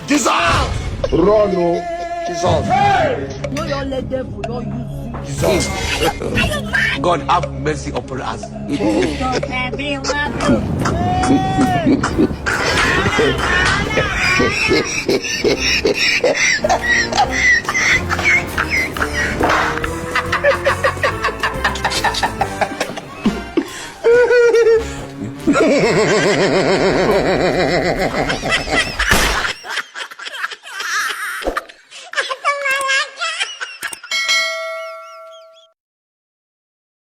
Jesus! Run, oh. Jesus. No, your let devil not use you. Jesus. God have mercy upon us.